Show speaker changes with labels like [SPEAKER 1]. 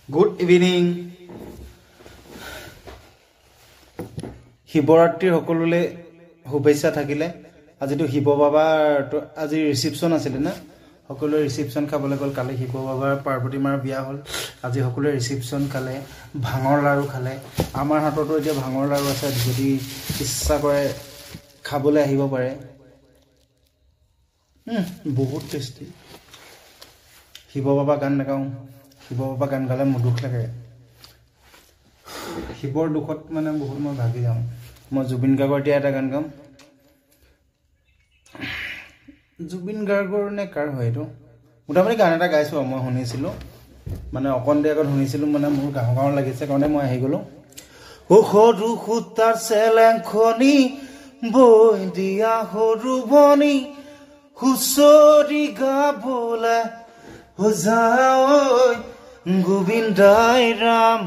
[SPEAKER 1] Good evening. শিৱৰাত্ৰিৰ সকলোলে শুভেচ্ছা থাকিলে আজিতো শিৱ বাবাৰ আজি ৰিসেপশন আছিল না সকলোৰে ৰিসেপশন খাবলৈ গল কালি শিৱ বাবাৰ পাৰ্বতী মাৰ বিয়া হল আজি সকলোৰে ৰিসেপশন খালে ভাঙৰ লাৰু খালে আমাৰ হাততো এতিয়া ভাঙৰ লাৰু আছে যদি ইচ্ছা কৰে খাবলৈ আহিব পাৰে বহুত টেষ্টি শিৱ বাবা গান নাগাও শিৱ বাবা গান গালে মোৰ দুখ লাগে শিৱৰ দুখত মানে বহুত মই ভাগি যাওঁ মই জুবিন গাৰ্গৰ দিয়া এটা গান গাম জুবিন গাৰ্গৰ নে কাৰ হয় এটো মোটামুটি গান এটা গাইছো মই শুনিছিলো মানে অকন দে আগত শুনিছিলো মানে মোৰ গাঁও গাঁও লাগিছে কাৰণে মই আহি গলো ও সৰু খুতাৰ চেলেংখনি বৈ দিয়া সৰু বনি হুচৰি গাবলে ও যাও গোবিন্দাই ৰাম